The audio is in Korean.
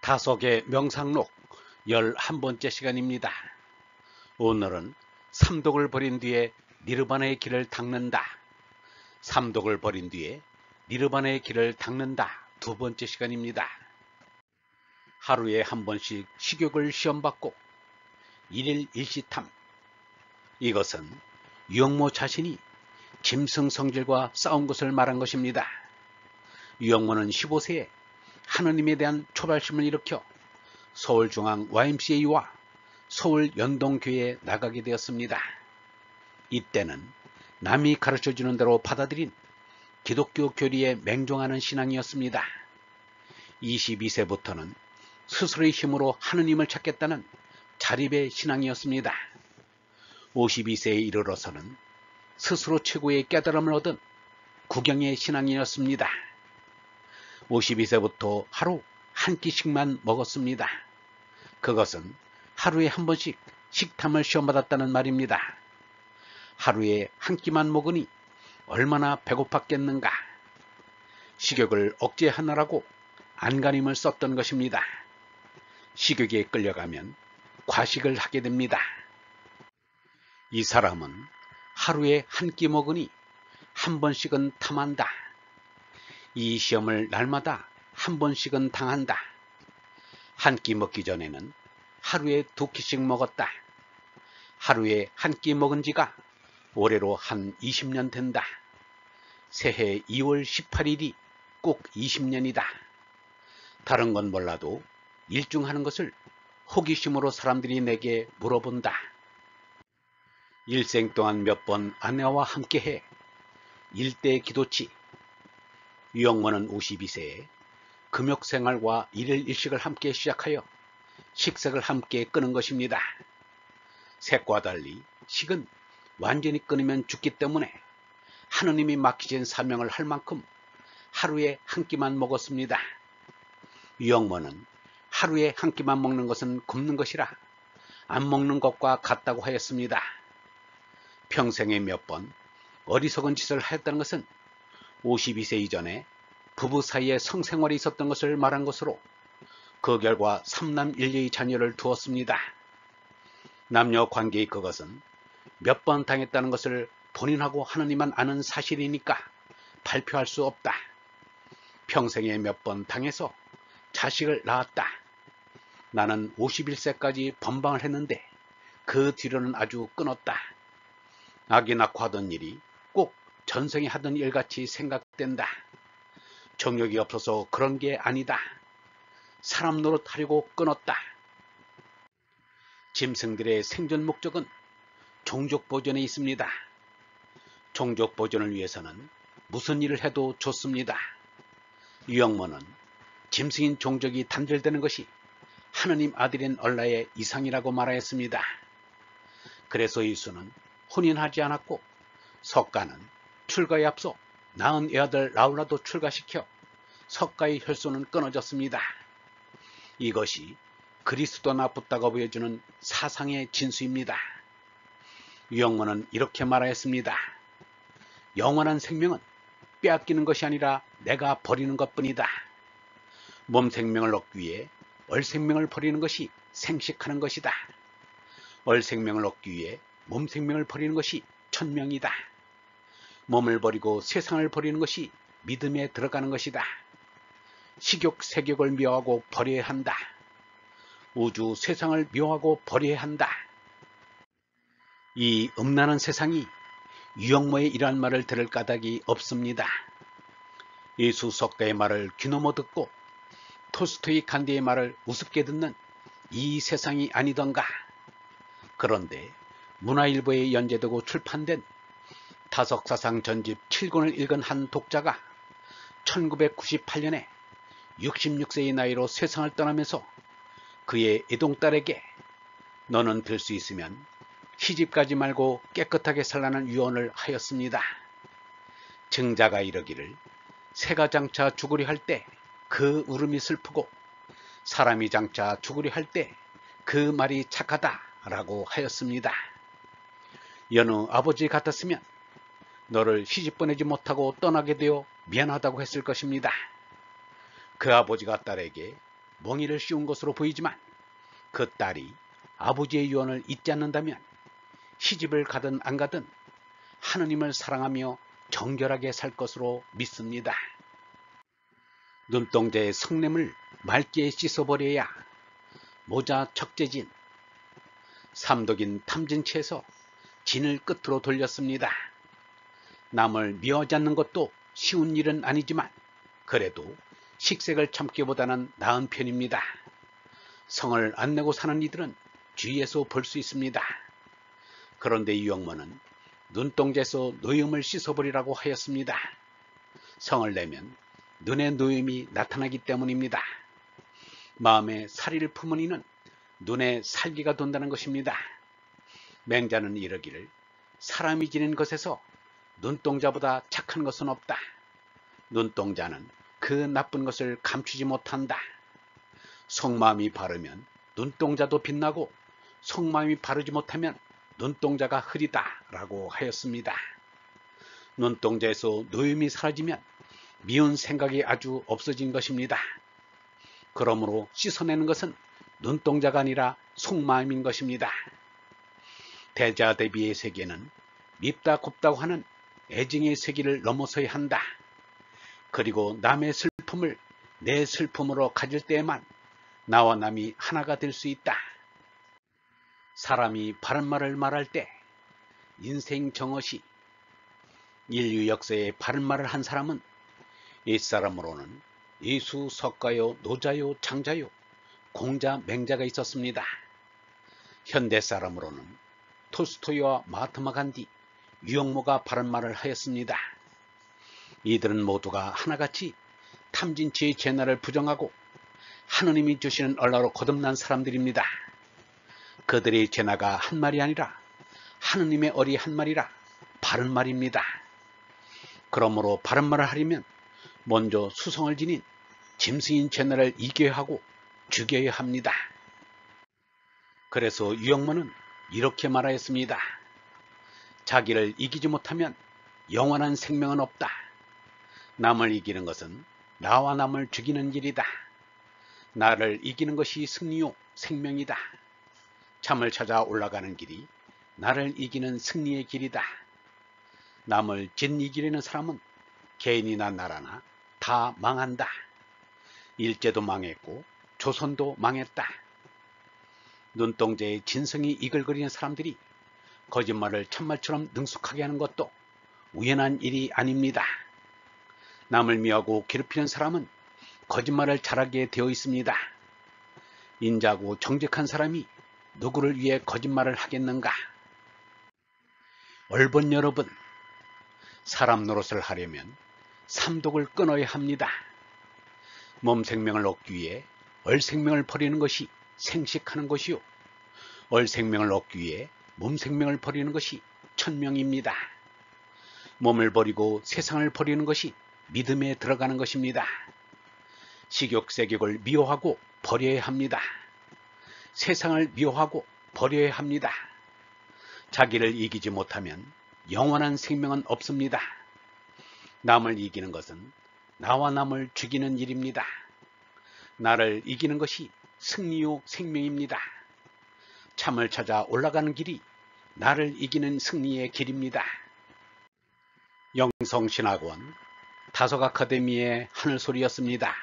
다속의 명상록 11번째 시간입니다. 오늘은 삼독을 버린 뒤에 니르바나의 길을 닦는다. 삼독을 버린 뒤에 니르바나의 길을 닦는다. 두 번째 시간입니다. 하루에 한 번씩 식욕을 시험받고 일일 일시탐. 이것은 유영모 자신이 짐승성질과 싸운 것을 말한 것입니다. 유영모는 15세에 하느님에 대한 초발심을 일으켜 서울중앙 YMCA와 서울연동교회에 나가게 되었습니다. 이때는 남이 가르쳐주는 대로 받아들인 기독교 교리에 맹종하는 신앙이었습니다. 22세부터는 스스로의 힘으로 하느님을 찾겠다는 자립의 신앙이었습니다. 52세에 이르러서는 스스로 최고의 깨달음을 얻은 구경의 신앙이었습니다. 52세부터 하루 한 끼씩만 먹었습니다. 그것은 하루에 한 번씩 식탐을 시험받았다는 말입니다. 하루에 한 끼만 먹으니 얼마나 배고팠겠는가. 식욕을 억제하느라고 안간힘을 썼던 것입니다. 식욕에 끌려가면 과식을 하게 됩니다. 이 사람은 하루에 한 끼 먹으니 한 번씩은 탐한다. 이 시험을 날마다 한 번씩은 당한다. 한 끼 먹기 전에는 하루에 2끼씩 먹었다. 하루에 한 끼 먹은 지가 올해로 한 20년 된다. 새해 2월 18일이 꼭 20년이다. 다른 건 몰라도 일중하는 것을 호기심으로 사람들이 내게 물어본다. 일생 동안 몇 번 아내와 함께해 일대 기도치. 유영모는 52세에 금욕생활과 일일 일식을 함께 시작하여 식색을 함께 끊은 것입니다. 색과 달리 식은 완전히 끊으면 죽기 때문에 하느님이 맡기신 사명을 할 만큼 하루에 한 끼만 먹었습니다. 유영모는 하루에 한 끼만 먹는 것은 굶는 것이라 안 먹는 것과 같다고 하였습니다. 평생에 몇 번 어리석은 짓을 하였다는 것은 52세 이전에 부부 사이에 성생활이 있었던 것을 말한 것으로 그 결과 3남 1녀의 자녀를 두었습니다. 남녀 관계의 그것은 몇 번 당했다는 것을 본인하고 하느님만 아는 사실이니까 발표할 수 없다. 평생에 몇 번 당해서 자식을 낳았다. 나는 51세까지 번방을 했는데 그 뒤로는 아주 끊었다. 아기 낳고 하던 일이 꼭 전생에 하던 일같이 생각된다. 정욕이 없어서 그런 게 아니다. 사람 노릇하려고 끊었다. 짐승들의 생존 목적은 종족 보존에 있습니다. 종족 보존을 위해서는 무슨 일을 해도 좋습니다. 유영모는 짐승인 종족이 단절되는 것이 하느님 아들인 얼라의 이상이라고 말하였습니다. 그래서 이수는 혼인하지 않았고 석가는 출가에 앞서 낳은 애아들 라울라도 출가시켜 석가의 혈소는 끊어졌습니다. 이것이 그리스도나 붙다고 보여주는 사상의 진수입니다. 유영모는 이렇게 말하였습니다. 영원한 생명은 빼앗기는 것이 아니라 내가 버리는 것뿐이다. 몸 생명을 얻기 위해 얼 생명을 버리는 것이 생식하는 것이다. 얼 생명을 얻기 위해 몸 생명을 버리는 것이 천명이다. 몸을 버리고 세상을 버리는 것이 믿음에 들어가는 것이다. 식욕, 색욕을 묘하고 버려야 한다. 우주, 세상을 묘하고 버려야 한다. 이 음란한 세상이 유영모의 이러한 말을 들을 까닭이 없습니다. 예수 석가의 말을 귀넘어 듣고 톨스토이 간디의 말을 우습게 듣는 이 세상이 아니던가. 그런데 문화일보에 연재되고 출판된 다석사상 전집 7권을 읽은 한 독자가 1998년에 66세의 나이로 세상을 떠나면서 그의 애동딸에게 너는 될 수 있으면 시집가지 말고 깨끗하게 살라는 유언을 하였습니다. 증자가 이르기를 새가 장차 죽으려 할 때 그 울음이 슬프고 사람이 장차 죽으려 할 때 그 말이 착하다라고 하였습니다. 여느 아버지 같았으면 너를 시집 보내지 못하고 떠나게 되어 미안하다고 했을 것입니다. 그 아버지가 딸에게 멍이를 씌운 것으로 보이지만 그 딸이 아버지의 유언을 잊지 않는다면 시집을 가든 안 가든 하느님을 사랑하며 정결하게 살 것으로 믿습니다. 눈동자의 성냄을 맑게 씻어버려야 모자 척제진, 삼독인 탐진치에서 진을 끝으로 돌렸습니다. 남을 미워하지 않는 것도 쉬운 일은 아니지만 그래도 식색을 참기보다는 나은 편입니다. 성을 안 내고 사는 이들은 주위에서 볼 수 있습니다. 그런데 유영모는 눈동자에서 노염을 씻어버리라고 하였습니다. 성을 내면 눈의 노염이 나타나기 때문입니다. 마음에 살이를 품은 이는 눈에 살기가 돈다는 것입니다. 맹자는 이러기를 사람이 지닌 것에서 눈동자보다 착한 것은 없다. 눈동자는 그 나쁜 것을 감추지 못한다. 속마음이 바르면 눈동자도 빛나고 속마음이 바르지 못하면 눈동자가 흐리다 라고 하였습니다. 눈동자에서 노염이 사라지면 미운 생각이 아주 없어진 것입니다. 그러므로 씻어내는 것은 눈동자가 아니라 속마음인 것입니다. 대자대비의 세계는 밉다 곱다고 하는 애증의 세계를 넘어서야 한다. 그리고 남의 슬픔을 내 슬픔으로 가질 때에만 나와 남이 하나가 될 수 있다. 사람이 바른 말을 말할 때 인생 정엇이 인류 역사에 바른 말을 한 사람은 옛사람으로는 예수, 석가요, 노자요, 장자요, 공자, 맹자가 있었습니다. 현대사람으로는 톨스토이와 마하트마 간디, 유영모가 바른 말을 하였습니다. 이들은 모두가 하나같이 탐진치의 재난을 부정하고 하느님이 주시는 언라로 거듭난 사람들입니다. 그들의 재나가 한 말이 아니라 하느님의 얼이 한 말이라 바른 말입니다. 그러므로 바른 말을 하려면 먼저 수성을 지닌 짐승인 재나를 이겨야 하고 죽여야 합니다. 그래서 유영모는 이렇게 말하였습니다. 자기를 이기지 못하면 영원한 생명은 없다. 남을 이기는 것은 나와 남을 죽이는 일이다. 나를 이기는 것이 승리요 생명이다. 참을 찾아 올라가는 길이 나를 이기는 승리의 길이다. 남을 진이기려는 사람은 개인이나 나라나 다 망한다. 일제도 망했고 조선도 망했다. 눈동자에 진성이 이글거리는 사람들이 거짓말을 참말처럼 능숙하게 하는 것도 우연한 일이 아닙니다. 남을 미워하고 괴롭히는 사람은 거짓말을 잘하게 되어 있습니다. 인자고 정직한 사람이 누구를 위해 거짓말을 하겠는가? 얼본 여러분, 사람 노릇을 하려면 삼독을 끊어야 합니다. 몸 생명을 얻기 위해 얼 생명을 버리는 것이 생식하는 것이요, 얼 생명을 얻기 위해 몸 생명을 버리는 것이 천명입니다. 몸을 버리고 세상을 버리는 것이 믿음에 들어가는 것입니다. 식욕세격을 미워하고 버려야 합니다. 세상을 미워하고 버려야 합니다. 자기를 이기지 못하면 영원한 생명은 없습니다. 남을 이기는 것은 나와 남을 죽이는 일입니다. 나를 이기는 것이 승리요 생명입니다. 참을 찾아 올라가는 길이 나를 이기는 승리의 길입니다. 영성신학원 다속 아카데미의 하늘소리였습니다.